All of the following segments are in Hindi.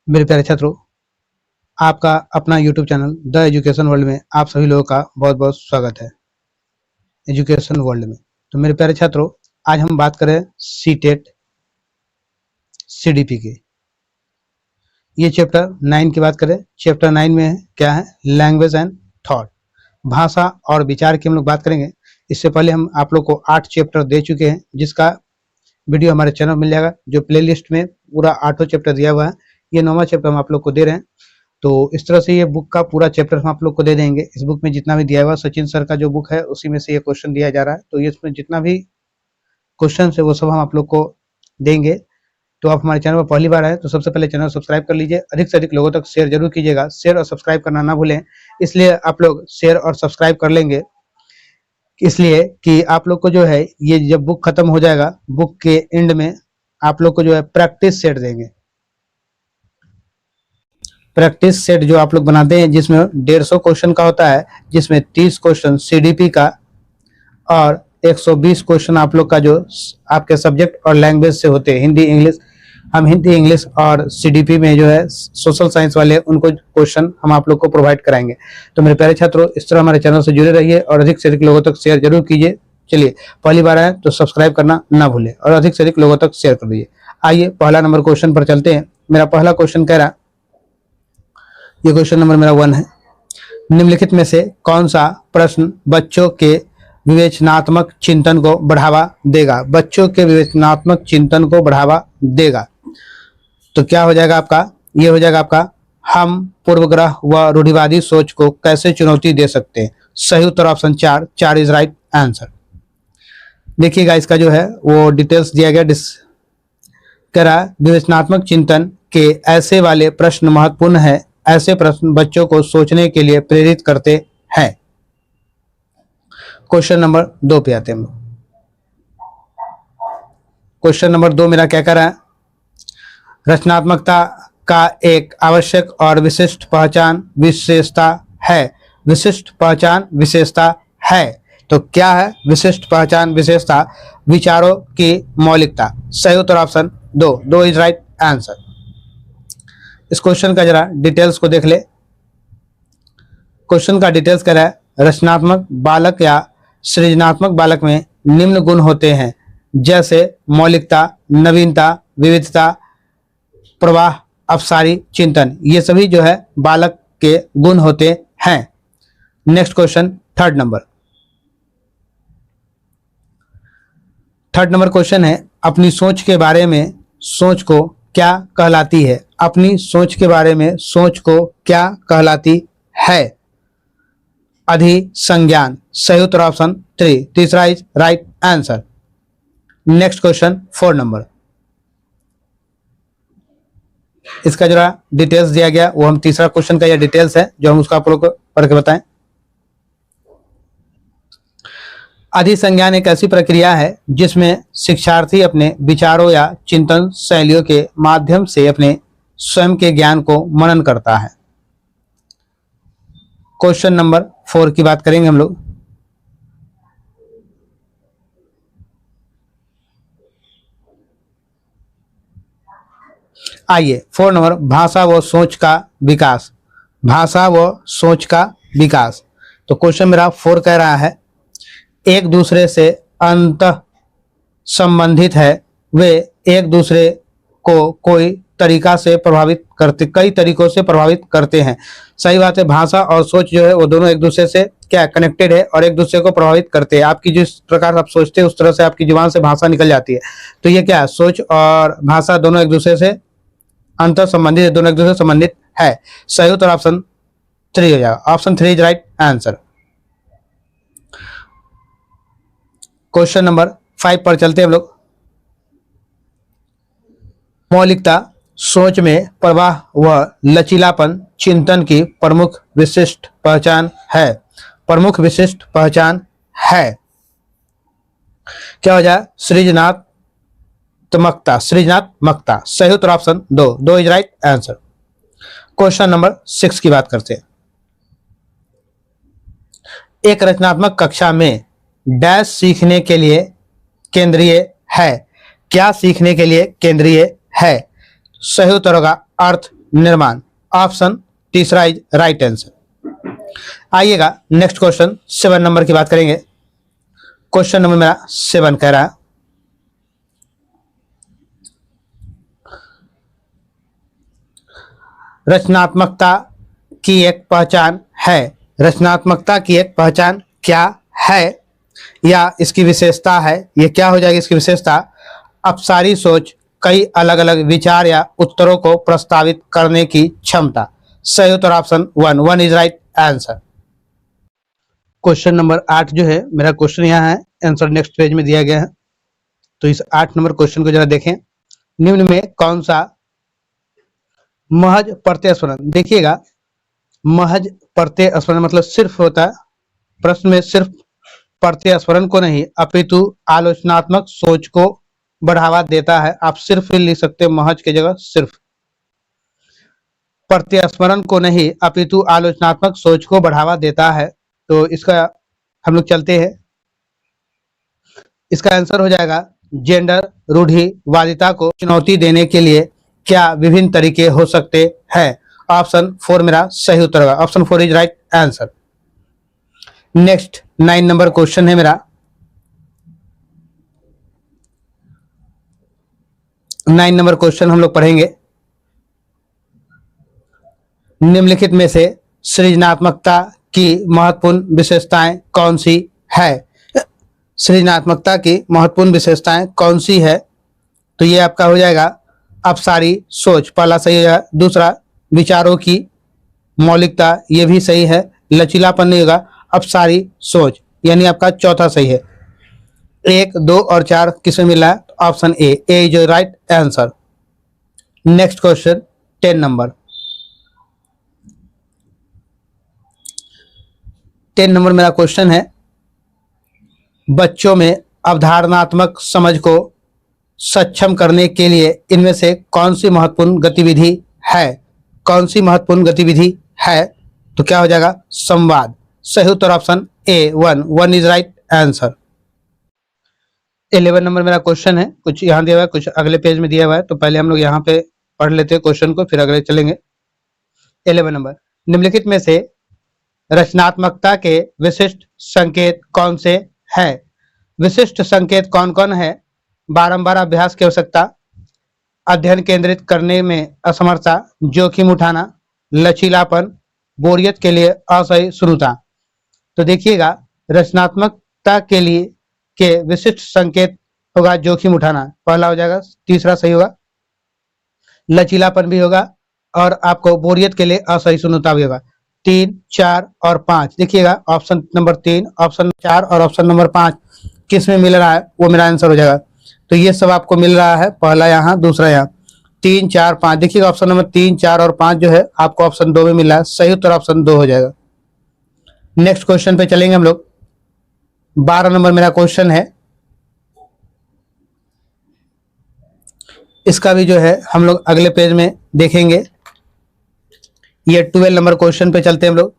मेरे प्यारे छात्रों, आपका अपना YouTube channel the education world में आप सभी लोगों का बहुत बहुत स्वागत है। एजुकेशन वर्ल्ड में तो मेरे प्यारे छात्रों, आज हम बात करें सीटेट सीडीपी की। ये चैप्टर 9 की बात करें। चैप्टर 9 में क्या है? लैंग्वेज एंड थॉट, भाषा और विचार की हम लोग बात करेंगे। इससे पहले हम आप लोग को 8 चैप्टर दे चुके हैं, जिसका वीडियो हमारे चैनल मिल जाएगा। जो प्लेलिस्ट में पूरा 8 चैप्टर दिया हुआ है, ये 9वां चैप्टर हम आप लोग को दे रहे हैं। तो इस तरह से ये बुक का पूरा चैप्टर हम आप लोग को दे देंगे। इस बुक में जितना भी दिया हुआ, सचिन सर का जो बुक है उसी में से ये क्वेश्चन दिया जा रहा है। तो ये इसमें जितना भी क्वेश्चन है वो सब हम आप लोग को देंगे। तो आप हमारे चैनल पर पहली बार आए तो सबसे पहले चैनल सब्सक्राइब कर लीजिए। अधिक से अधिक लोगों तक शेयर जरूर कीजिएगा। शेयर और सब्सक्राइब करना ना भूलें। इसलिए आप लोग शेयर और सब्सक्राइब कर लेंगे, इसलिए कि आप लोग को जो है, ये जब बुक खत्म हो जाएगा, बुक के एंड में आप लोग को जो है प्रैक्टिस सेट देंगे। प्रैक्टिस सेट जो आप लोग बनाते हैं, जिसमें 150 क्वेश्चन का होता है, जिसमें 30 क्वेश्चन सीडीपी का और 120 क्वेश्चन आप लोग का जो आपके सब्जेक्ट और लैंग्वेज से होते हैं, हिंदी इंग्लिश। हम हिंदी इंग्लिश और सीडीपी में जो है सोशल साइंस वाले उनको क्वेश्चन हम आप लोग को प्रोवाइड कराएंगे। तो मेरे प्यारे छात्रों, इस तरह हमारे चैनल से जुड़े रहिए और अधिक से अधिक लोगों तक शेयर जरूर कीजिए। चलिए, पहली बार आए तो सब्सक्राइब करना ना भूलें और अधिक से अधिक लोगों तक शेयर कर दीजिए। आइए पहला नंबर क्वेश्चन पर चलते हैं। मेरा पहला क्वेश्चन कह रहा, ये क्वेश्चन नंबर मेरा 1 है। निम्नलिखित में से कौन सा प्रश्न बच्चों के विवेचनात्मक चिंतन को बढ़ावा देगा? बच्चों के विवेचनात्मक चिंतन को बढ़ावा देगा। तो क्या हो जाएगा आपका? ये हो जाएगा आपका, हम पूर्वग्रह व रूढ़िवादी सोच को कैसे चुनौती दे सकते हैं। सही उत्तर ऑप्शन 4, 4 इज राइट आंसर। देखिएगा, इसका जो है वो डिटेल्स दिया गया। कह रहा, विवेचनात्मक चिंतन के ऐसे वाले प्रश्न महत्वपूर्ण है। ऐसे प्रश्न बच्चों को सोचने के लिए प्रेरित करते हैं। क्वेश्चन नंबर 2 पे आते हैं हम लोग। क्वेश्चन नंबर 2 मेरा क्या कर रहा है? रचनात्मकता का एक आवश्यक और विशिष्ट पहचान विशेषता है। विशिष्ट पहचान विशेषता है। तो क्या है विशिष्ट पहचान विशेषता? विचारों की मौलिकता। सही उत्तर ऑप्शन 2, 2 इज राइट आंसर। इस क्वेश्चन का जरा डिटेल्स को देख ले। क्वेश्चन का डिटेल्स कह रहा है, रचनात्मक बालक या सृजनात्मक बालक में निम्न गुण होते हैं, जैसे मौलिकता, नवीनता, विविधता, प्रवाह, अपसारी, चिंतन। ये सभी जो है बालक के गुण होते हैं। Next question, third number question है, अपनी सोच के बारे में सोच को क्या कहलाती है? अपनी सोच के बारे में सोच को क्या कहलाती है? अधिसंज्ञान। सही उत्तर ऑप्शन 3, तीसरा is right answer. Next question, 4 number. इसका जरा डिटेल्स दिया गया, वो हम तीसरा क्वेश्चन का यह डिटेल्स है जो हम उसका आप लोग को पढ़ के बताएं। अधिसंज्ञान एक ऐसी प्रक्रिया है जिसमें शिक्षार्थी अपने विचारों या चिंतन शैलियों के माध्यम से अपने स्वयं के ज्ञान को मनन करता है। क्वेश्चन नंबर 4 की बात करेंगे हम लोग। आइए, 4 नंबर, भाषा व सोच का विकास। भाषा व सोच का विकास। तो क्वेश्चन मेरा 4 कह रहा है, एक दूसरे से अंतः संबंधित है। वे एक दूसरे को कोई तरीका से प्रभावित करते, कई तरीकों से प्रभावित करते हैं। सही बात है, भाषा और सोच जो है वो दोनों एक दूसरे से क्या कनेक्टेड है और एक दूसरे को प्रभावित करते हैं। आपकी जिस प्रकार आप सोचते हैं उस तरह से आपकी जुबान से भाषा निकल जाती है। तो ये क्या है, सोच और भाषा दोनों एक दूसरे से अंतर संबंधित है, दोनों एक दूसरे से संबंधित है। सही उत्तर ऑप्शन 3 हो जाएगा। Option 3 is right answer. Question number 5 पर चलते हैं हम लोग। मौलिकता सोच में प्रवाह व लचीलापन चिंतन की प्रमुख विशिष्ट पहचान है। प्रमुख विशिष्ट पहचान है। क्या हो जाए? सृजनात्मकता। सृजनात्मकता। सही उत्तर option 2, 2 is right answer. Question number 6 की बात करते हैं। एक रचनात्मक कक्षा में डैश सीखने के लिए केंद्रीय है। क्या सीखने के लिए केंद्रीय है? सही उत्तर होगा अर्थ निर्माण। ऑप्शन तीसरा इज राइट आंसर। आइएगा नेक्स्ट क्वेश्चन 7 नंबर की बात करेंगे। क्वेश्चन नंबर मेरा 7 कह रहा है, रचनात्मकता की एक पहचान है। रचनात्मकता की एक पहचान क्या है या इसकी विशेषता है? ये क्या हो जाएगी इसकी विशेषता? अपसारी सोच, कई अलग अलग विचार या उत्तरों को प्रस्तावित करने की क्षमता। सही उत्तर option 1 is right answer. Question number 8 जो है मेरा क्वेश्चन यहाँ है, आंसर नेक्स्ट पेज में दिया गया है। तो इस 8 नंबर क्वेश्चन को जरा देखें। निम्न में कौन सा महज प्रत्यय स्मरण, देखिएगा महज प्रत्यय स्मरण मतलब सिर्फ होता है, प्रश्न में सिर्फ प्रत्यय स्मरण को नहीं अपितु आलोचनात्मक सोच को बढ़ावा देता है। आप सिर्फ ही लिख सकते हैं महज की जगह सिर्फ। प्रत्यय स्मरण को नहीं अपितु आलोचनात्मक सोच को बढ़ावा देता है। तो इसका हम लोग चलते हैं, इसका आंसर हो जाएगा जेंडर रूढ़िवादिता को चुनौती देने के लिए क्या विभिन्न तरीके हो सकते हैं। ऑप्शन 4 मेरा सही उत्तर होगा। Option 4 is right answer. Next 9 number question है मेरा। 9 नंबर क्वेश्चन हम लोग पढ़ेंगे। निम्नलिखित में से सृजनात्मकता की महत्वपूर्ण विशेषताएं कौन सी है? सृजनात्मकता की महत्वपूर्ण विशेषताएं कौन सी है? तो ये आपका हो जाएगा अपसारी सोच, पहला सही है। दूसरा विचारों की मौलिकता, ये भी सही है। लचीलापन नहीं होगा, अपसारी सोच यानी आपका चौथा सही है। 1, 2 और 4 किसमें मिला है? Option A is right answer. Next question 10 number. 10 number मेरा क्वेश्चन है, बच्चों में अवधारणात्मक समझ को सक्षम करने के लिए इनमें से कौन सी महत्वपूर्ण गतिविधि है? कौन सी महत्वपूर्ण गतिविधि है? तो क्या हो जाएगा? संवाद। सही उत्तर option A 1 is right answer. 11 number मेरा क्वेश्चन है, कुछ यहाँ दिया हुआ है कुछ अगले पेज में दिया हुआ है, तो पहले हम लोग यहाँ पे पढ़ लेते हैं क्वेश्चन को, फिर अगले चलेंगे। 11 नंबर, निम्नलिखित में से रचनात्मकता के विशिष्ट संकेत कौन से हैं? विशिष्ट संकेत कौन कौन है? बारंबार अभ्यास की आवश्यकता, अध्ययन केंद्रित करने में असमर्थता, जोखिम उठाना, लचीलापन, बोरियत के लिए असहिष्णुता। तो देखिएगा रचनात्मकता के लिए के विशिष्ट संकेत होगा जोखिम उठाना, पहला हो जाएगा। तीसरा सही होगा लचीलापन भी होगा, और आपको बोरियत के लिए असहिष्णुता भी होगा। 3, 4 और 5 देखिएगा, ऑप्शन नंबर 3, ऑप्शन 4 और ऑप्शन नंबर 5 किस में मिल रहा है वो मेरा आंसर हो जाएगा। तो ये सब आपको मिल रहा है, पहला यहाँ, दूसरा यहाँ। 3, 4, 5 देखिएगा, ऑप्शन नंबर 3, 4 और 5 जो है आपको ऑप्शन 2 में मिल रहा है। सही उत्तर ऑप्शन 2 हो जाएगा। नेक्स्ट क्वेश्चन पे चलेंगे हम लोग। 12 नंबर मेरा क्वेश्चन है, इसका भी जो है हम लोग अगले पेज में देखेंगे। ये 12 नंबर क्वेश्चन पे चलते हैं हम लोग।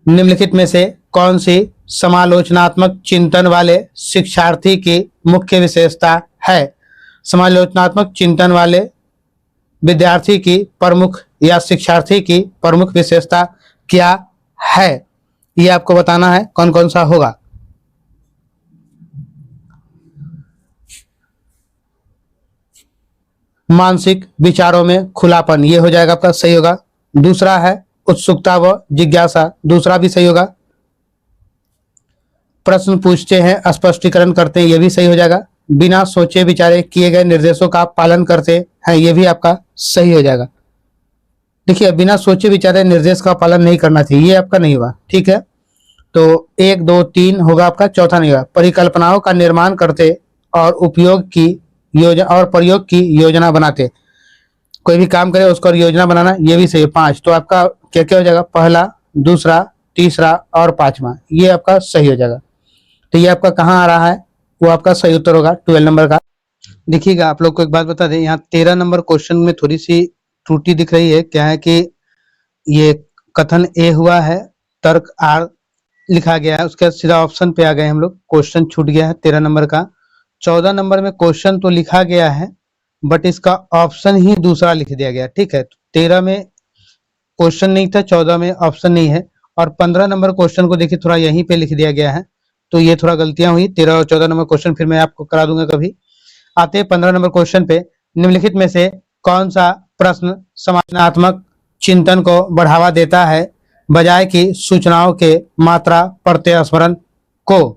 निम्नलिखित में से कौन सी समालोचनात्मक चिंतन वाले शिक्षार्थी की मुख्य विशेषता है? समालोचनात्मक चिंतन वाले विद्यार्थी की प्रमुख या शिक्षार्थी की प्रमुख विशेषता क्या है? ये आपको बताना है कौन कौन सा होगा। मानसिक विचारों में खुलापन, ये हो जाएगा आपका, सही होगा। दूसरा है उत्सुकता व जिज्ञासा, दूसरा भी सही होगा। प्रश्न पूछते हैं स्पष्टीकरण करते हैं, ये भी सही हो जाएगा। बिना सोचे विचारे किए गए निर्देशों का पालन करते हैं, ये भी आपका सही हो जाएगा। देखिए बिना सोचे विचारे निर्देश का पालन नहीं करना चाहिए, ये आपका नहीं हुआ, ठीक है। तो 1, 2, 3 होगा आपका, चौथा नहीं होगा। परिकल्पनाओं का निर्माण करते और उपयोग की योजना और प्रयोग की योजना बनाते, कोई भी काम करे उसको योजना बनाना, ये भी सही है। 5 तो आपका क्या क्या हो जाएगा? पहला, दूसरा, तीसरा और 5वां, ये आपका सही हो जाएगा। तो ये आपका कहाँ आ रहा है? वो आपका सही उत्तर होगा 12 नंबर का। देखिएगा आप लोग को एक बात बता दें, यहाँ 13 नंबर क्वेश्चन में थोड़ी सी त्रुटि दिख रही है। क्या है कि ये कथन ए हुआ है, तर्क आर लिखा गया है, उसके सीधा ऑप्शन पे आ गए हम लोग, क्वेश्चन छूट गया है 13 नंबर का। 14 नंबर में क्वेश्चन तो लिखा गया है बट इसका ऑप्शन ही दूसरा लिख दिया गया। ठीक है, 13 में क्वेश्चन नहीं था, 14 में ऑप्शन नहीं है, और 15 नंबर क्वेश्चन को देखिए थोड़ा यहीं पे लिख दिया गया है, तो ये थोड़ा गलतियां हुई। 13 और 14 नंबर क्वेश्चन फिर मैं आपको करा दूंगा कभी। आते हैं 15 नंबर क्वेश्चन पे। निम्नलिखित में से कौन सा प्रश्न समालोचनात्मक चिंतन को बढ़ावा देता है बजाय कि सूचनाओं के मात्रा प्रत्यस्मरण को।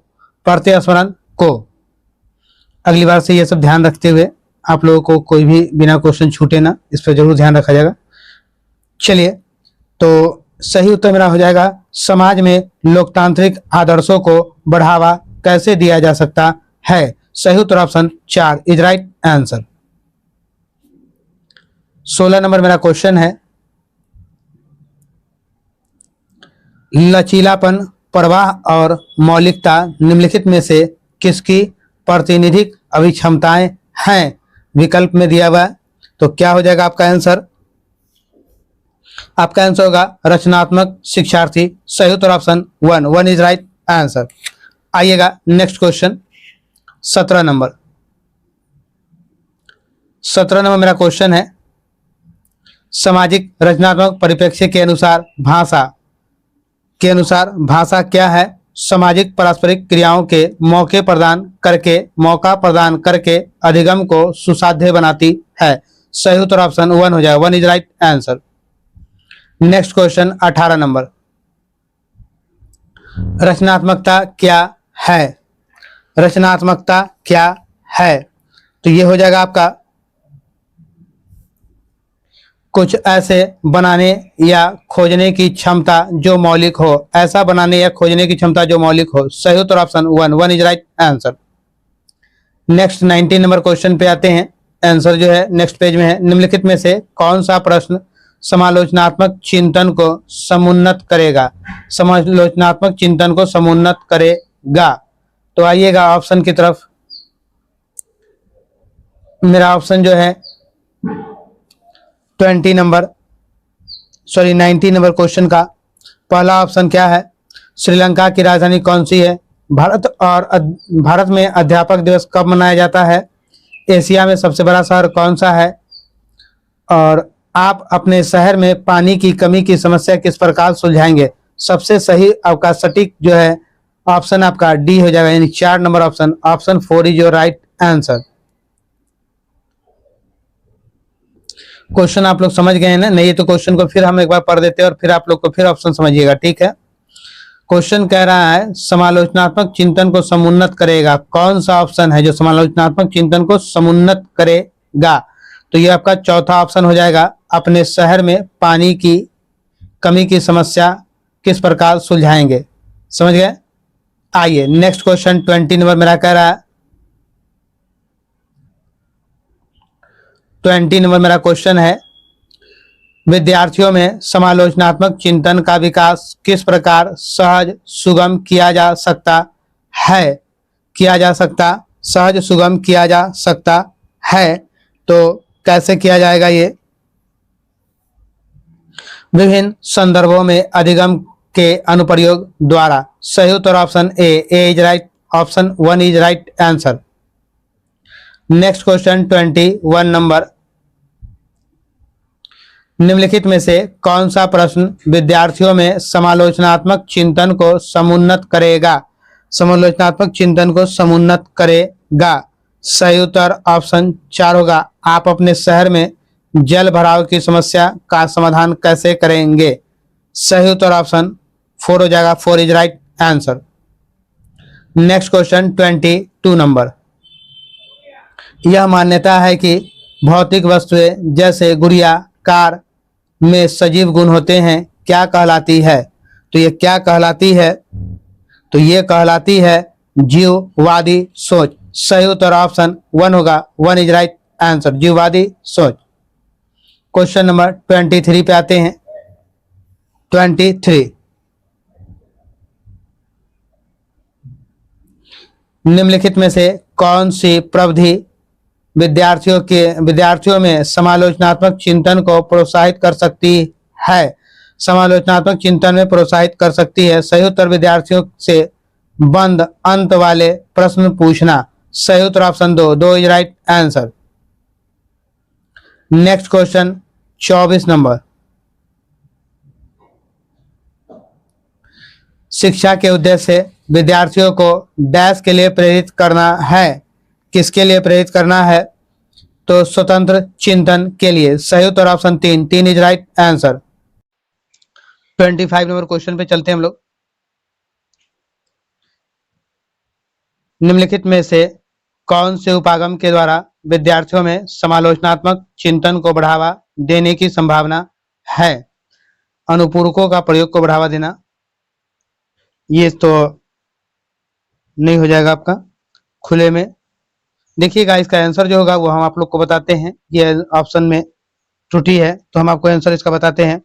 अगली बार से ये सब ध्यान रखते हुए आप लोगों को कोई भी बिना क्वेश्चन छूटे ना, इस पर जरूर ध्यान रखा जाएगा। चलिए, तो सही उत्तर मेरा हो जाएगा समाज में लोकतांत्रिक आदर्शों को बढ़ावा कैसे दिया जा सकता है। सही उत्तर option 4 is right answer. 16 number मेरा क्वेश्चन है, लचीलापन, प्रवाह और मौलिकता निम्नलिखित में से किसकी प्रातिनिधिक अभिक्षमताएं हैं। विकल्प में दिया हुआ है, तो क्या हो जाएगा आपका आंसर। आपका आंसर होगा रचनात्मक शिक्षार्थी। सही उत्तर ऑप्शन 1 इज राइट आंसर। आइएगा नेक्स्ट क्वेश्चन 17 नंबर। 17 नंबर मेरा क्वेश्चन है, सामाजिक रचनात्मक परिप्रेक्ष्य के अनुसार भाषा क्या है। सामाजिक पारस्परिक क्रियाओं के मौका प्रदान करके अधिगम को सुसाध्य बनाती है। सही उत्तर ऑप्शन 1 हो जाएगा, 1 is right answer. Next question 18 number, रचनात्मकता क्या है। रचनात्मकता क्या है, तो ये हो जाएगा आपका कुछ ऐसे बनाने या खोजने की क्षमता जो मौलिक हो। ऐसा बनाने या खोजने की क्षमता जो मौलिक हो। सही उत्तर option 1 is right answer. Next 19 number question पे आते हैं। आंसर जो है नेक्स्ट पेज में है। निम्नलिखित में से कौन सा प्रश्न समालोचनात्मक चिंतन को समुन्नत करेगा। समालोचनात्मक चिंतन को समुन्नत करेगा, तो आइएगा ऑप्शन की तरफ। मेरा ऑप्शन जो है 19 नंबर क्वेश्चन का पहला ऑप्शन क्या है, श्रीलंका की राजधानी कौन सी है। भारत में अध्यापक दिवस कब मनाया जाता है। एशिया में सबसे बड़ा शहर कौन सा है, और आप अपने शहर में पानी की कमी की समस्या किस प्रकार सुलझाएंगे। सबसे सही आपका सटीक जो है ऑप्शन आपका डी हो जाएगा, यानी 4 number option 4 is your right answer. Question आप लोग समझ गए हैं ना। नहीं तो क्वेश्चन को फिर हम एक बार पढ़ देते हैं और फिर आप लोग को फिर ऑप्शन समझिएगा। ठीक है, क्वेश्चन कह रहा है समालोचनात्मक चिंतन को समुन्नत करेगा। कौन सा ऑप्शन है जो समालोचनात्मक चिंतन को समुन्नत करेगा, तो ये आपका चौथा ऑप्शन हो जाएगा, अपने शहर में पानी की कमी की समस्या किस प्रकार सुलझाएंगे। समझ गए। आइए नेक्स्ट क्वेश्चन 20 नंबर मेरा कह रहा है, 20 नंबर मेरा क्वेश्चन है, विद्यार्थियों में समालोचनात्मक चिंतन का विकास किस प्रकार सहज सुगम किया जा सकता है। सहज सुगम किया जा सकता है, तो कैसे किया जाएगा ये। विभिन्न संदर्भों में अधिगम के अनुप्रयोग द्वारा। सही उत्तर option A is right, option 1 is right answer. Next question 21 number, निम्नलिखित में से कौन सा प्रश्न विद्यार्थियों में समालोचनात्मक चिंतन को समुन्नत करेगा। समालोचनात्मक चिंतन को समुन्नत करेगा। सही उत्तर ऑप्शन 4 होगा, आप अपने शहर में जल भराव की समस्या का समाधान कैसे करेंगे। सही उत्तर ऑप्शन 4 हो जाएगा, 4 is right answer. Next question 22 number, यह मान्यता है कि भौतिक वस्तुएं जैसे गुड़िया, कार में सजीव गुण होते हैं, क्या कहलाती है। तो ये क्या कहलाती है, तो ये कहलाती है जीववादी सोच। सही उत्तर ऑप्शन 1 होगा, 1 इज राइट आंसर, जीववादी सोच। क्वेश्चन नंबर 23 पे आते हैं। 23, निम्नलिखित में से कौन सी प्रविधि विद्यार्थियों में समालोचनात्मक चिंतन को प्रोत्साहित कर सकती है। समालोचनात्मक चिंतन में प्रोत्साहित कर सकती है। सही उत्तर विद्यार्थियों से बंद अंत वाले प्रश्न पूछना। सही उत्तर option 2 is right answer. Next question 24 number, शिक्षा के उद्देश्य से विद्यार्थियों को डैश के लिए प्रेरित करना है। किसके लिए प्रेरित करना है? तो स्वतंत्र चिंतन के लिए। सही उत्तर option 3, 3 is right answer. 25 number question पे चलते हैं हम लोग। निम्नलिखित में से कौन से उपागम के द्वारा विद्यार्थियों में समालोचनात्मक चिंतन को बढ़ावा देने की संभावना है? अनुपूरकों का प्रयोग को बढ़ावा देना, ये तो नहीं हो जाएगा आपका खुले में। देखिएगा इसका आंसर जो होगा वो हम आप लोग को बताते हैं। ये ऑप्शन में त्रुटि है तो हम आपको आंसर इसका बताते हैं।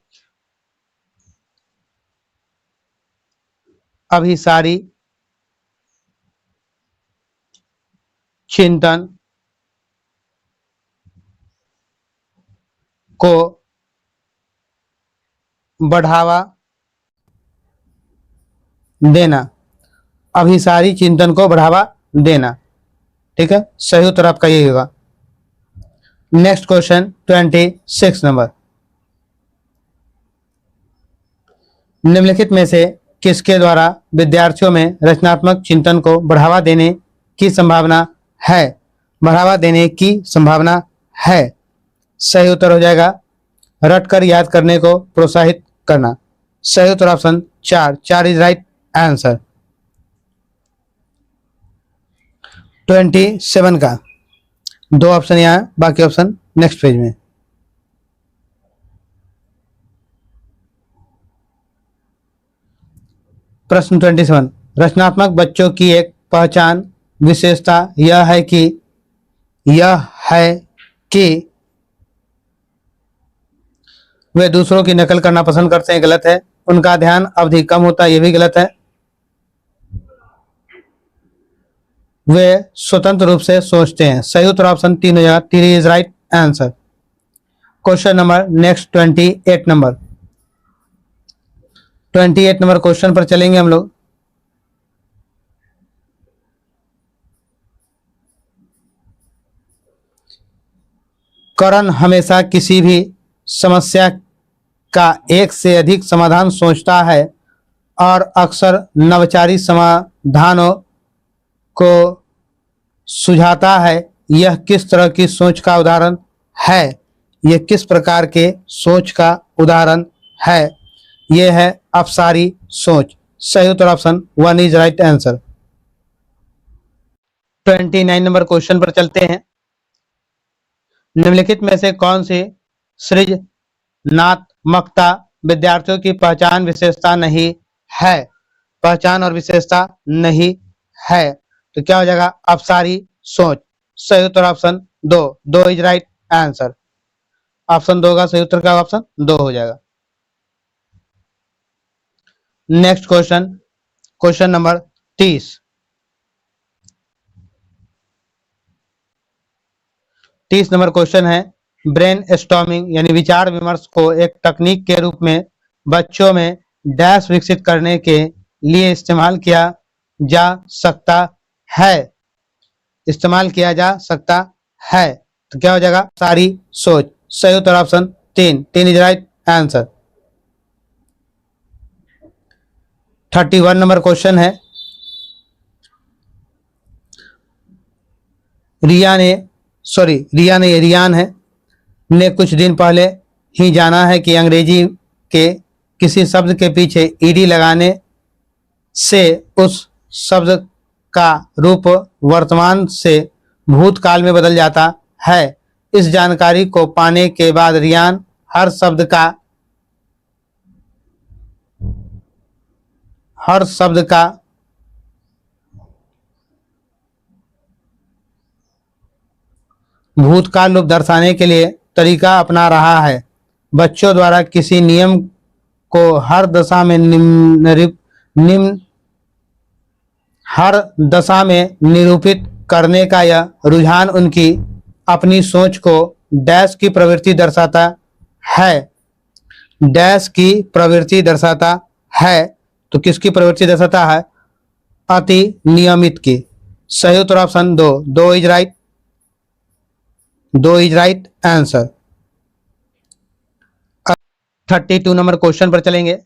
अभिसारी चिंतन को बढ़ावा देना, अभिसारी चिंतन को बढ़ावा देना। ठीक है, सही उत्तर आपका यही होगा। नेक्स्ट क्वेश्चन 26 नंबर, निम्नलिखित में से किसके द्वारा विद्यार्थियों में रचनात्मक चिंतन को बढ़ावा देने की संभावना है? बढ़ावा देने की संभावना है। सही उत्तर हो जाएगा रटकर याद करने को प्रोत्साहित करना। सही उत्तर ऑप्शन 4, 4 इज राइट आंसर। 27 का 2 ऑप्शन यहाँ, बाकी ऑप्शन नेक्स्ट पेज में। प्रश्न 27, रचनात्मक बच्चों की एक पहचान विशेषता यह है कि वे दूसरों की नकल करना पसंद करते हैं। गलत है। उनका ध्यान अवधि कम होता है, यह भी गलत है। वे स्वतंत्र रूप से सोचते हैं। सही उत्तर ऑप्शन 3 हो जाएगा, 3 is right answer. Question number next 28 number, 28 number question पर चलेंगे हम लोग। करण हमेशा किसी भी समस्या का एक से अधिक समाधान सोचता है और अक्सर नवचारी समाधानों को सुझाता है। यह किस तरह की सोच का उदाहरण है? यह किस प्रकार के सोच का उदाहरण है? यह है अपसारी सोच। सही उत्तर option 1 is right answer. 29 number question पर चलते हैं। निम्नलिखित में से कौन सी सृजनात्मकता विद्यार्थियों की पहचान विशेषता नहीं है? पहचान और विशेषता नहीं है तो क्या हो जाएगा? अपसारी सोच। सही उत्तर option 2, 2 is right answer. Option 2 का सही उत्तर का ऑप्शन 2 हो जाएगा। Next question, question number 30 number question है, ब्रेन स्टॉर्मिंग यानी विचार विमर्श को एक तकनीक के रूप में बच्चों में डैश विकसित करने के लिए इस्तेमाल किया जा सकता है। इस्तेमाल किया जा सकता है तो क्या हो जाएगा? सारी सोच। सही उत्तर option 3, 3 is right answer. 31 number question है, रियान ने कुछ दिन पहले ही जाना है कि अंग्रेजी के किसी शब्द के पीछे ईडी लगाने से उस शब्द का रूप वर्तमान से भूतकाल में बदल जाता है। इस जानकारी को पाने के बाद रियान हर शब्द का भूतकाल रूप दर्शाने के लिए तरीका अपना रहा है। बच्चों द्वारा किसी नियम को हर दशा में निरूपित करने का यह रुझान उनकी अपनी सोच को डैश की प्रवृत्ति दर्शाता है। डैश की प्रवृत्ति दर्शाता है तो किसकी प्रवृत्ति दर्शाता है? अति नियमित की। सही उत्तर option 2, 2 is right answer. 32 number question पर चलेंगे।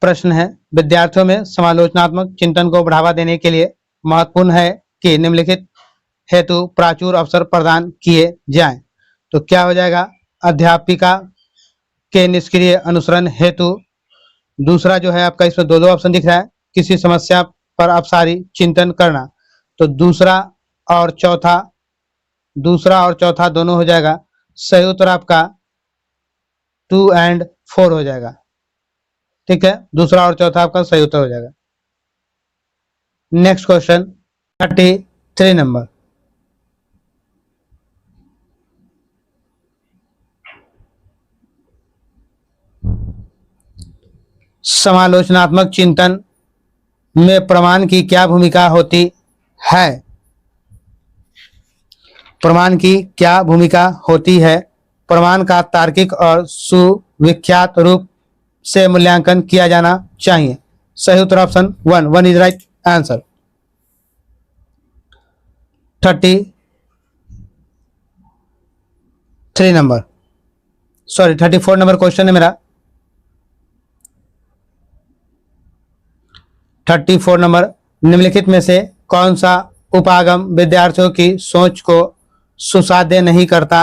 प्रश्न है, विद्यार्थियों में समालोचनात्मक चिंतन को बढ़ावा देने के लिए महत्वपूर्ण है कि निम्नलिखित हेतु प्राचुर अवसर प्रदान किए जाएं। तो क्या हो जाएगा, अध्यापिका के निष्क्रिय अनुसरण हेतु। दूसरा जो है आपका, इसमें दो ऑप्शन दिख रहा है, किसी समस्या पर अपसारी चिंतन करना। तो दूसरा और चौथा दोनों हो जाएगा। सही उत्तर आपका 2 और 4 हो जाएगा। ठीक है, दूसरा और चौथा आपका सही उत्तर हो जाएगा। Next question 33 number. समालोचनात्मक चिंतन में प्रमाण की क्या भूमिका होती है? प्रमाण की क्या भूमिका होती है? प्रमाण का तार्किक और सुविख्यात रूप से मूल्यांकन किया जाना चाहिए। सही उत्तर option 1 is right answer. 34 number question है मेरा। 34 नंबर, निम्नलिखित में से कौन सा उपागम विद्यार्थियों की सोच को सुसाध्य नहीं करता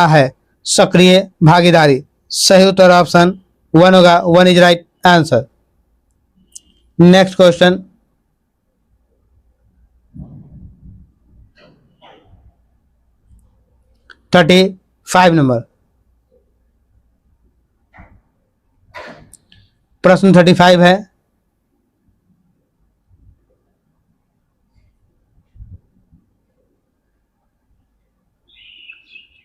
है? सक्रिय भागीदारी। सही उत्तर ऑप्शन 1 होगा, 1 is right answer. Next question 35 number. प्रश्न 35 है,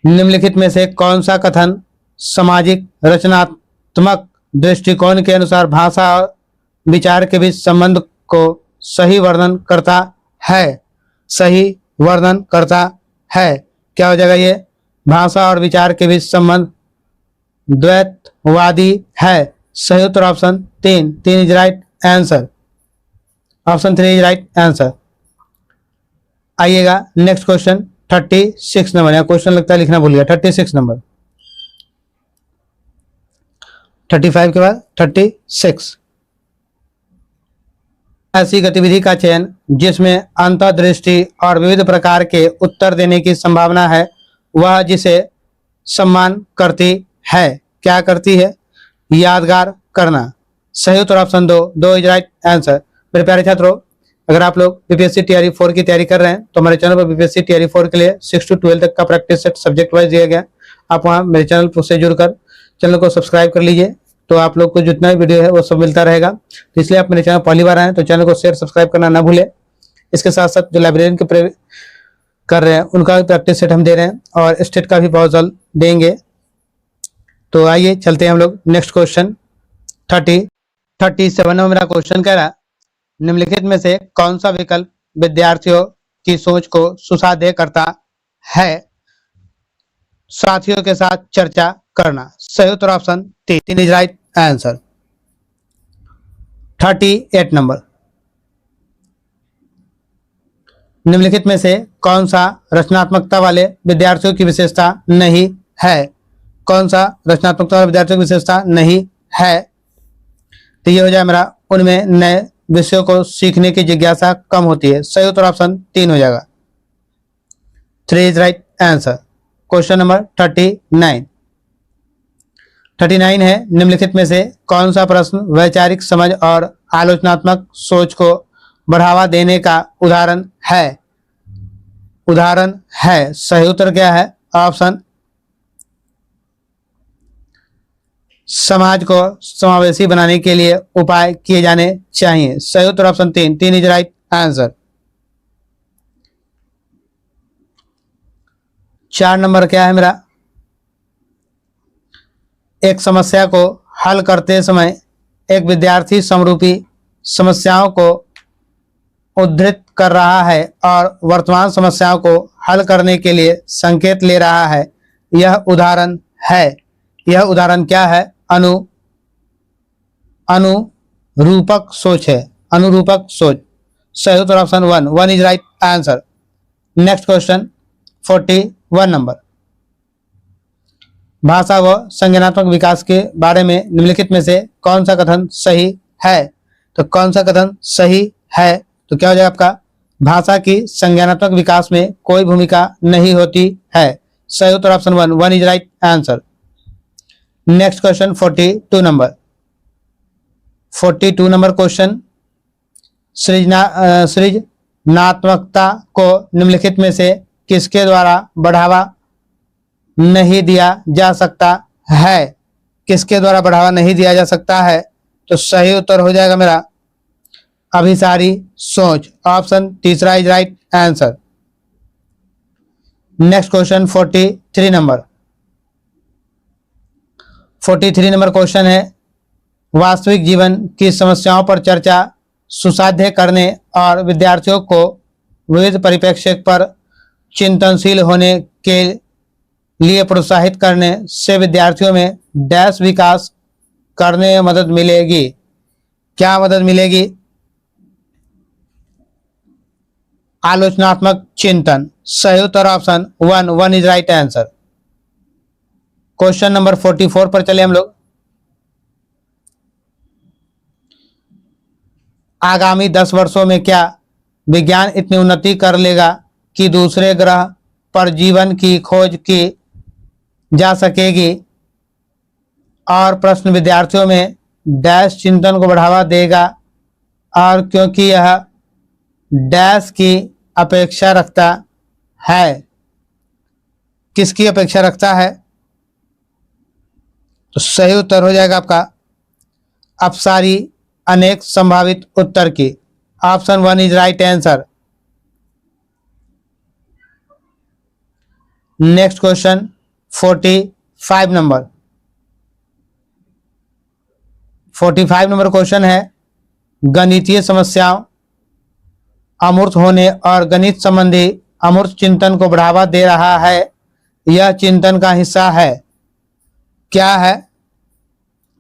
निम्नलिखित में से कौन सा कथन सामाजिक रचनात्मक दृष्टिकोण के अनुसार भाषा और विचार के बीच संबंध को सही वर्णन करता है? क्या हो जाएगा ये? भाषा और विचार के बीच संबंध द्वैतवादी है। सही उत्तर option 3 is right answer. Option 3 is right answer. आइएगा नेक्स्ट क्वेश्चन 36 नंबर। यहाँ क्वेश्चन लगता है लिखना भूल गया। 36 नंबर, 35 के बाद 36। ऐसी गतिविधि का चयन जिसमें अंतर्दृष्टि और विविध प्रकार के उत्तर देने की संभावना है, वह जिसे सम्मान करती है। क्या करती है? यादगार करना। सही उत्तर ऑप्शन 2 इज राइट आंसर। मेरे प्यारे छात्रों, अगर आप लोग बीपीएससी टीआरई 4 की तैयारी कर रहे हैं तो हमारे चैनल पर बीपीएससी टीआरई 4 के लिए 6 to 12 तक का प्रैक्टिस सेट सब्जेक्ट वाइज दिया गया। आप वहां मेरे चैनल से जुड़कर चैनल को सब्सक्राइब कर लीजिए, तो आप लोग को जितना भी वीडियो है वो सब मिलता रहेगा। तो इसलिए आप मेरे चैनल पहली बार आए तो चैनल को शेयर सब्सक्राइब करना ना भूलें। इसके साथ साथ जो लाइब्रेरियन के कर रहे हैं उनका भी प्रैक्टिस सेट हम दे रहे हैं और स्टेट का भी बहुत जल्द देंगे। तो आइए चलते हैं हम लोग नेक्स्ट क्वेश्चन 37 में। मेरा क्वेश्चन कह रहा है, निम्नलिखित में से कौन सा विकल्प विद्यार्थियों की सोच को सुसाध्य करता है? साथियों के साथ चर्चा करना। सही उत्तर option 3 is right answer. 38 number, निम्नलिखित में से कौन सा रचनात्मकता वाले विद्यार्थियों की विशेषता नहीं है? कौन सा रचनात्मकता वाले विद्यार्थियों की विशेषता नहीं है? तो ये हो जाए मेरा, उनमें नए विषयों को सीखने की जिज्ञासा कम होती है। सही उत्तर ऑप्शन 3 हो जाएगा, 3 is right answer. Question number 39 है, निम्नलिखित में से कौन सा प्रश्न वैचारिक समझ और आलोचनात्मक सोच को बढ़ावा देने का उदाहरण है? सही उत्तर क्या है? ऑप्शन, समाज को समावेशी बनाने के लिए उपाय किए जाने चाहिए। सही उत्तर option 3 is right answer. 4 number क्या है मेरा, एक समस्या को हल करते समय एक विद्यार्थी समरूपी समस्याओं को उद्धृत कर रहा है और वर्तमान समस्याओं को हल करने के लिए संकेत ले रहा है। यह उदाहरण क्या है? अनुरूपक सोच है। अनुरूपक सोच। सही उत्तर option 1 is right answer. Next question 41 number. भाषा व संज्ञानात्मक विकास के बारे में निम्नलिखित में से कौन सा कथन सही है? तो कौन सा कथन सही है? तो क्या हो जाएगा आपका, भाषा की संज्ञानात्मक विकास में कोई भूमिका नहीं होती है। सही उत्तर option 1 is right answer. Next question 42 number. 42 number question, सृजनात्मकता को निम्नलिखित में से किसके द्वारा बढ़ावा नहीं दिया जा सकता है? किसके द्वारा बढ़ावा नहीं दिया जा सकता है? तो सही उत्तर हो जाएगा मेरा अभिसारी सोच, ऑप्शन तीसरा is right answer. Next question 43 number. 43 number question है, वास्तविक जीवन की समस्याओं पर चर्चा सुसाध्य करने और विद्यार्थियों को विविध परिप्रेक्ष्य पर चिंतनशील होने के लिए प्रोत्साहित करने से विद्यार्थियों में डैश विकास करने में मदद मिलेगी। क्या मदद मिलेगी? आलोचनात्मक चिंतन। सही उत्तर option 1 is right answer. Question number 44 पर चले हम लोग। आगामी 10 वर्षों में क्या विज्ञान इतनी उन्नति कर लेगा कि दूसरे ग्रह पर जीवन की खोज की जा सकेगी? और प्रश्न विद्यार्थियों में डैश चिंतन को बढ़ावा देगा, और क्योंकि यह डैश की अपेक्षा रखता है। किसकी अपेक्षा रखता है? तो सही उत्तर हो जाएगा आपका अपसारी अनेक संभावित उत्तर की, option 1 is right answer. Next question 45 number. 45 number question है, गणितीय समस्याओं, अमूर्त होने और गणित संबंधी अमूर्त चिंतन को बढ़ावा दे रहा है। यह चिंतन का हिस्सा है। क्या है?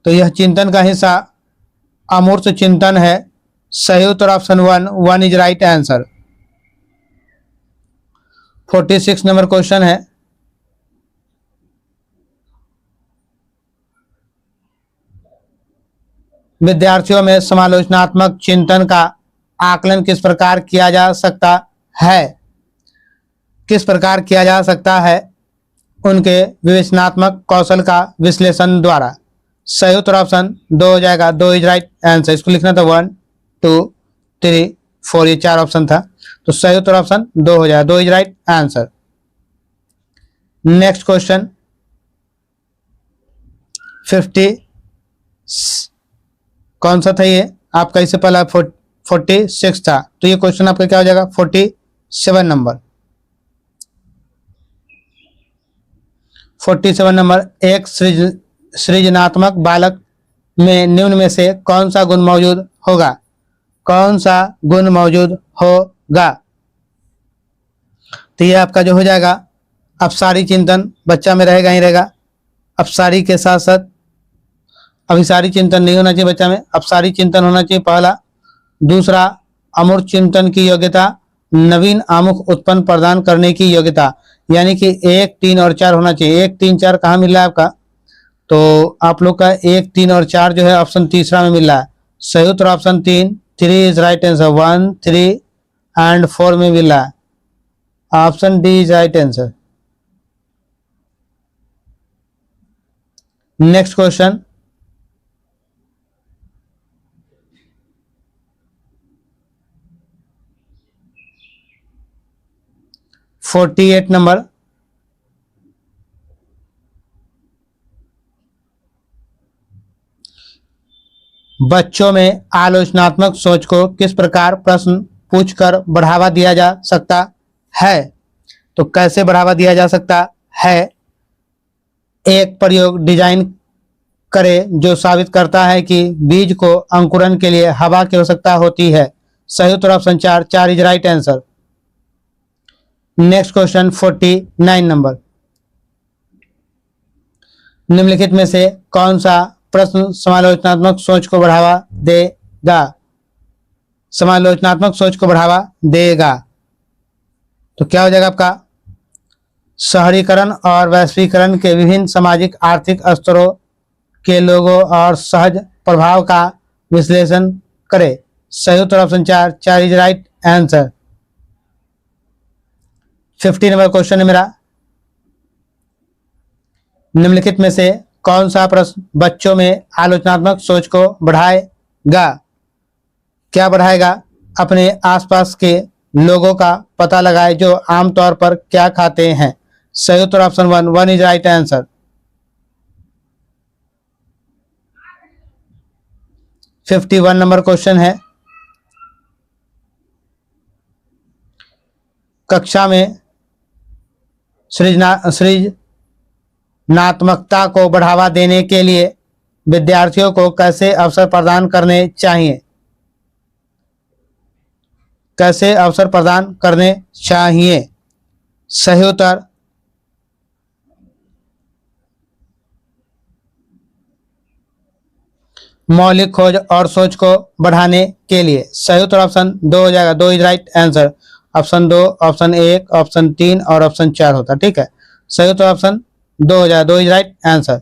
तो यह चिंतन का हिस्सा अमूर्त चिंतन है। सही उत्तर option 1 is right answer. 46 number question है, विद्यार्थियों में समालोचनात्मक चिंतन का आकलन किस प्रकार किया जा सकता है? किस प्रकार किया जा सकता है? उनके विवेचनात्मक कौशल का विश्लेषण द्वारा। सही उत्तर ऑप्शन 2 हो जाएगा। 2 इज राइट आंसर। इसको लिखना था 1 2 3 4, ये 4 ऑप्शन था, तो सही उत्तर ऑप्शन 2 हो जाएगा। 2 is right answer. Next question 50 कौन सा था ये आपका? इससे पहला 46 था, तो ये क्वेश्चन आपका क्या हो जाएगा? 47 नंबर। 47 नंबर, एक सृजनात्मक बालक में निम्न में से कौन सा गुण मौजूद होगा? कौन सा गुण मौजूद होगा? तो ये आपका जो हो जाएगा अपसारी चिंतन बच्चा में रहेगा ही रहेगा। अपसारी के साथ साथ अभिसारी चिंतन नहीं होना चाहिए बच्चा में, अपसारी चिंतन होना चाहिए पहला। दूसरा, अमूर्त चिंतन की योग्यता, नवीन आमुख उत्पन्न प्रदान करने की योग्यता, यानी कि 1 3 और 4 होना चाहिए। 1 3 4 कहाँ मिल रहा है आपका? तो आप लोग का 1 3 और 4 जो है ऑप्शन तीसरा में मिल रहा है। सही उत्तर option 3 is right answer. 1 3 and 4 में मिल रहा है, option D is right answer. Next question 48 number. बच्चों में आलोचनात्मक सोच को किस प्रकार प्रश्न पूछकर बढ़ावा दिया जा सकता है? तो कैसे बढ़ावा दिया जा सकता है? एक प्रयोग डिजाइन करें जो साबित करता है कि बीज को अंकुरन के लिए हवा की आवश्यकता होती है। सही उत्तर option 4 is right answer. Next question 49 number. निम्नलिखित में से कौन सा प्रश्न समालोचनात्मक सोच को बढ़ावा देगा? समालोचनात्मक सोच को बढ़ावा देगा, तो क्या हो जाएगा आपका? शहरीकरण और वैश्वीकरण के विभिन्न सामाजिक आर्थिक स्तरों के लोगों और सहज प्रभाव का विश्लेषण करें। सही उत्तर option 4, 4 is right answer. 50 number question है मेरा, निम्नलिखित में से कौन सा प्रश्न बच्चों में आलोचनात्मक सोच को बढ़ाएगा? क्या बढ़ाएगा? अपने आसपास के लोगों का पता लगाएं जो आमतौर पर क्या खाते हैं। सही उत्तर option 1, 1 is right answer. 51 number question है, कक्षा में सृजनात्मकता को बढ़ावा देने के लिए विद्यार्थियों को कैसे अवसर प्रदान करने चाहिए? कैसे अवसर प्रदान करने चाहिए? सही उत्तर मौलिक खोज और सोच को बढ़ाने के लिए। सही उत्तर ऑप्शन 2 हो जाएगा, 2 is right answer. Option 2, option 1, option 3 और ऑप्शन 4 होता, ठीक है। सही उत्तर ऑप्शन 2 हो जाएगा, 2 is right answer.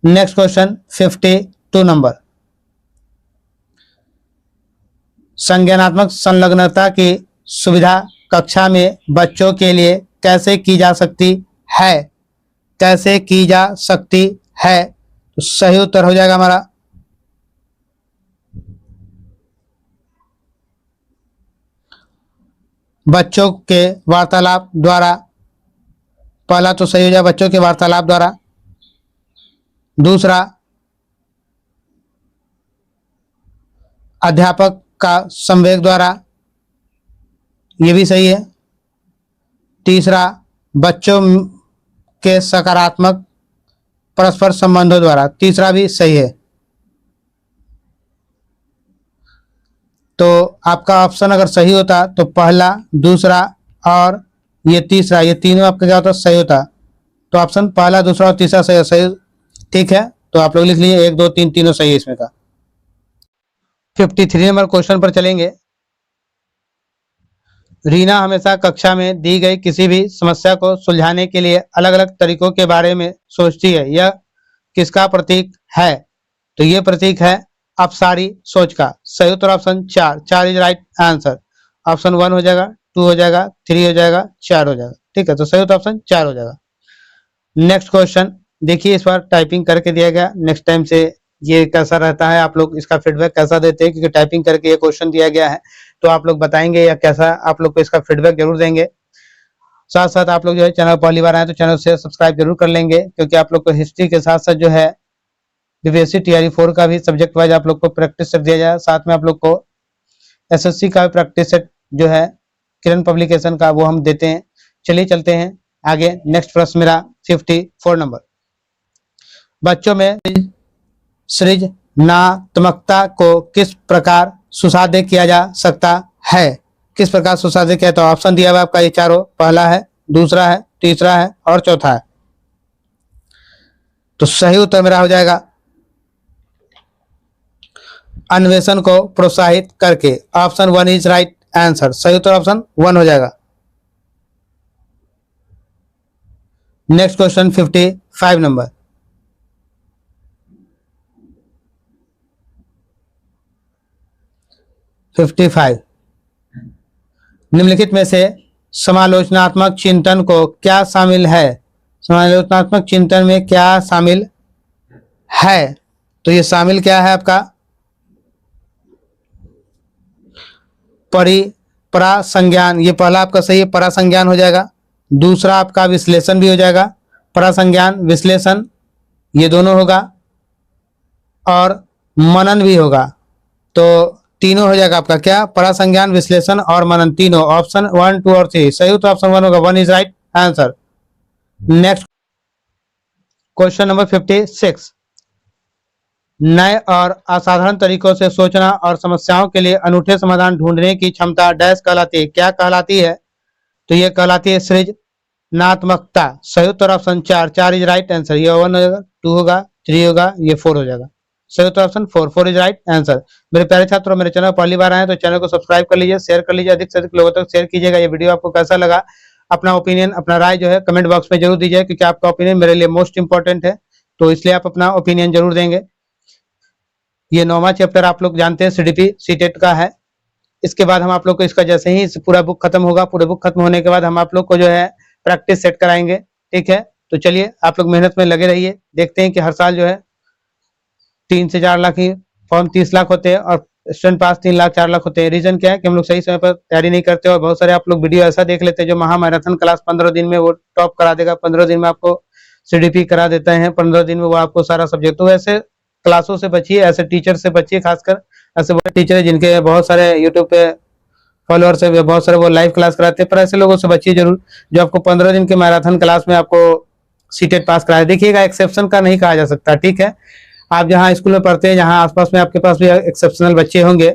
Next question 52 number, संज्ञानात्मक संलग्नता की सुविधा कक्षा में बच्चों के लिए कैसे की जा सकती है? कैसे की जा सकती है? तो सही उत्तर हो जाएगा हमारा बच्चों के वार्तालाप द्वारा। पहला तो सही हो जाएगा बच्चों के वार्तालाप द्वारा। दूसरा अध्यापक का संवेग द्वारा, ये भी सही है। तीसरा बच्चों के सकारात्मक परस्पर संबंधों द्वारा, तीसरा भी सही है। तो आपका ऑप्शन अगर सही होता तो पहला, दूसरा और ये तीसरा, ये तीनों आपका क्या होता? सही होता। तो ऑप्शन पहला, दूसरा और तीसरा सही सही, ठीक है। तो आप लोग लिख लीजिए 1, 2, 3 तीनों सही है इसमें का। 53 नंबर क्वेश्चन पर चलेंगे। रीना हमेशा कक्षा में दी गई किसी भी समस्या को सुलझाने के लिए अलग अलग तरीकों के बारे में सोचती है। यह किसका प्रतीक है? तो ये प्रतीक है अपसारी सोच का। सही उत्तर option 4, 4 is right answer. Option 1 हो जाएगा, 2 हो जाएगा, 3 हो जाएगा, 4 हो जाएगा, ठीक है। तो सही उत्तर ऑप्शन 4 हो जाएगा। नेक्स्ट क्वेश्चन देखिए, इस बार टाइपिंग करके दिया गया। नेक्स्ट टाइम से ये कैसा रहता है, आप लोग इसका फीडबैक कैसा देते हैं, क्योंकि टाइपिंग करके ये क्वेश्चन दिया गया है, तो आप लोग बताएंगे या कैसा आप लोग को इसका फीडबैक जरूर देंगे। साथ साथ आप लोग जो है चैनल पहली बार आए तो चैनल से सब्सक्राइब जरूर कर लेंगे, क्योंकि आप लोग को हिस्ट्री के साथ साथ जो है बीपीएससी टीआरई 4 का भी सब्जेक्ट वाइज आप लोग को प्रैक्टिस सेट दिया जाए। साथ में आप लोग को एसएससी का भी प्रैक्टिस सेट जो है किरण पब्लिकेशन का, वो हम देते हैं। चलिए चलते हैं आगे। नेक्स्ट प्रश्न मेरा 54 नंबर, बच्चों में सृजनात्मकता को किस प्रकार सुसाध्य किया जा सकता है? किस प्रकार सुसाध्य किया? तो ऑप्शन दिया हुआ आपका ये चारों, पहला है, दूसरा है, तीसरा है और चौथा है। तो सही उत्तर मेरा हो जाएगा अन्वेषण को प्रोत्साहित करके। Option 1 is right answer. सही उत्तर ऑप्शन 1 हो जाएगा। नेक्स्ट क्वेश्चन 55 नंबर, निम्नलिखित में से समालोचनात्मक चिंतन को क्या शामिल है? समालोचनात्मक चिंतन में क्या शामिल है? तो ये शामिल क्या है आपका? परासंज्ञान, ये पहला आपका सही है, परासंज्ञान हो जाएगा। दूसरा आपका विश्लेषण भी हो जाएगा, परासंज्ञान विश्लेषण ये दोनों होगा, और मनन भी होगा। तो तीनों हो जाएगा आपका क्या? परासंज्ञान, विश्लेषण और मनन, तीनों। ऑप्शन 1, 2 और 3 सही हो, तो ऑप्शन 1 होगा, 1 is right answer. Next question number 56, नए और असाधारण तरीकों से सोचना और समस्याओं के लिए अनूठे समाधान ढूंढने की क्षमता डैश कहलाती है? क्या कहलाती है? तो ये कहलाती है सृजनात्मकता। सही उत्तर ऑप्शन 4, 4 इज राइट आंसर। ये 1 हो जाएगा, 2 होगा, 3 होगा, ये 4 हो जाएगा। सही उत्तर ऑप्शन 4, 4 इज राइट आंसर। मेरे प्यारे छात्रों, मेरे चैनल पहली बार आए तो चैनल को सब्सक्राइब कर लीजिए, शेयर कर लीजिए, अधिक से अधिक लोगों तक शेयर कीजिएगा। ये वीडियो आपको कैसा लगा अपना ओपिनियन, अपना राय जो है कमेंट बॉक्स में जरूर दीजिए, क्योंकि आपका ओपिनियन मेरे लिए मोस्ट इंपॉर्टेंट है, तो इसलिए आप अपना ओपिनियन जरूर देंगे। ये 9वां चैप्टर आप लोग जानते हैं सीडीपी सीटेट का है। इसके बाद हम आप लोग को इसका जैसे ही पूरा बुक खत्म होगा, पूरे बुक खत्म होने के बाद हम आप लोग को जो है प्रैक्टिस सेट कराएंगे, ठीक है। तो चलिए आप लोग मेहनत में लगे रहिए। देखते हैं कि हर साल जो है 3 से 4 लाख की फॉर्म 30 लाख होते हैं और स्टूडेंट पास 3 लाख 4 लाख होते हैं। रीजन क्या है कि हम लोग सही समय पर तैयारी नहीं करते और बहुत सारे आप लोग वीडियो ऐसा देख लेते हैं जो महामैराथन क्लास 15 दिन में वो टॉप करा देगा, 15 दिन में आपको सीडीपी करा देते हैं, 15 दिन में वो आपको सारा सब्जेक्ट। तो ऐसे क्लासों से बचिए, ऐसे टीचर से बचिए, खासकर ऐसे बड़े टीचर है जिनके बहुत सारे यूट्यूब पे फॉलोअर्स है, बहुत सारे वो लाइव क्लास कराते हैं, पर ऐसे लोगों से बचिए जरूर जो आपको 15 दिन के मैराथन क्लास में आपको सीटेट पास कराए। देखिएगा एक्सेप्शन का नहीं कहा जा सकता, ठीक है। आप जहाँ स्कूल में पढ़ते हैं, जहाँ आसपास में आपके पास भी एक्सेप्शनल बच्चे होंगे,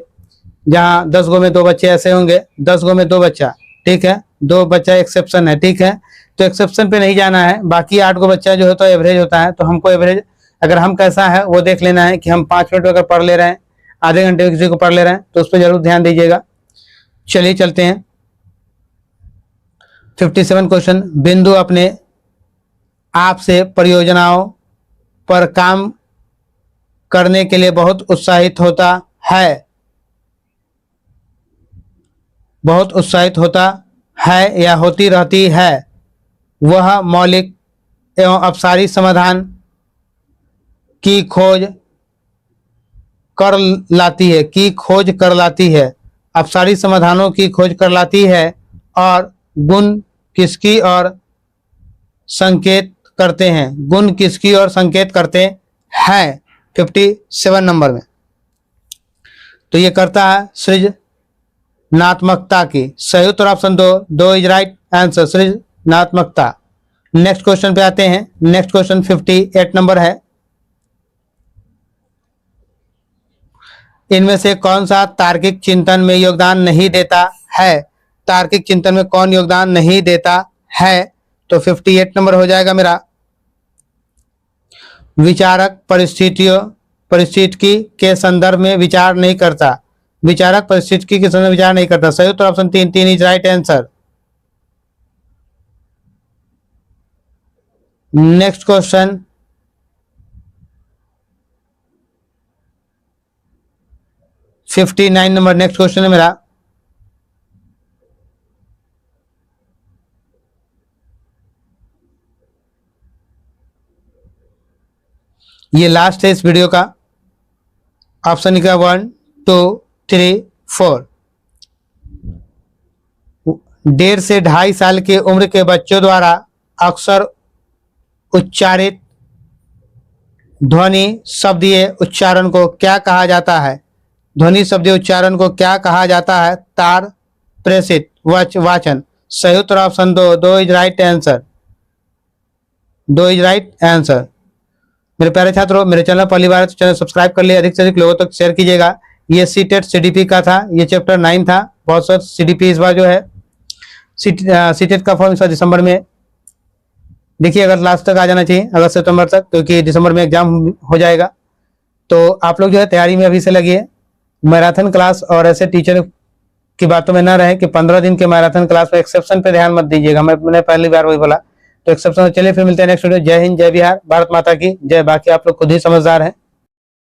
जहाँ 10 गो में 2 बच्चे ऐसे होंगे, 10 गो में 2 बच्चा, ठीक है, 2 बच्चा एक्सेप्शन है, ठीक है। तो एक्सेप्शन पे नहीं जाना है, बाकी 8 गो बच्चा जो है तो एवरेज होता है। तो हमको एवरेज अगर हम कैसा है वो देख लेना है कि हम 5 मिनट अगर पढ़ ले रहे हैं, आधे घंटे में किसी को पढ़ ले रहे हैं, तो उस पर जरूर ध्यान दीजिएगा। चलिए चलते हैं 57 क्वेश्चन। बिंदु अपने आप से परियोजनाओं पर काम करने के लिए बहुत उत्साहित होता है, बहुत उत्साहित होता है या होती रहती है। वह मौलिक एवं अपसारी समाधान की खोज कर लाती है, की खोज कर लाती है, अपसारी समाधानों की खोज कर लाती है और गुण किसकी और संकेत करते हैं, गुण किसकी और संकेत करते हैं 57 नंबर में। तो ये करता है सृजनात्मकता की। सही उत्तर ऑप्शन 2 इज राइट आंसर, सृजनात्मकता। नेक्स्ट क्वेश्चन पे आते हैं। नेक्स्ट क्वेश्चन 58 नंबर है। इनमें से कौन सा तार्किक चिंतन में योगदान नहीं देता है? तार्किक चिंतन में कौन योगदान नहीं देता है? तो 58 नंबर हो जाएगा मेरा। विचारक परिस्थिति के संदर्भ में विचार नहीं करता, विचारक परिस्थिति के संदर्भ में विचार नहीं करता। सही उत्तर option 3 is right answer. Next question 59 number next question है मेरा। ये लास्ट है इस वीडियो का। ऑप्शन का 1 2 3 4। 1.5 से 2.5 साल की उम्र के बच्चों द्वारा अक्सर उच्चारित ध्वनि शब्दीय उच्चारण को क्या कहा जाता है? ध्वनि शब्दीय उच्चारण को क्या कहा जाता है? तार प्रेषित वाचन। सही उत्तर option 2 is right answer, 2 is right answer. मेरे प्यारे छात्रों, मेरे चैनल पहली बार तो चैनल सब्सक्राइब कर लिए, अधिक से अधिक लोगों तक शेयर कीजिएगा। ये सीटेट सीडीपी का था, ये चैप्टर 9 था। बहुत सारे सीडीपी इस बार जो है सीटेट का फॉर्म इस बार दिसंबर में, देखिए अगर लास्ट तक आ जाना चाहिए, अगस्त सितंबर तक, क्योंकि दिसंबर में एग्जाम हो जाएगा। तो आप लोग जो है तैयारी में अभी से लगिए। मैराथन क्लास और ऐसे टीचर की बातों में ना रहे कि 15 दिन के मैराथन क्लास में एक्सेप्शन पे ध्यान मत दीजिएगा। मैंने पहली बार वही बोला, तो एक्सेप्शन। चलिए फिर मिलते हैं नेक्स्ट वीडियो। जय हिंद, जय बिहार, भारत माता की जय। बाकी आप लोग खुद ही समझदार हैं।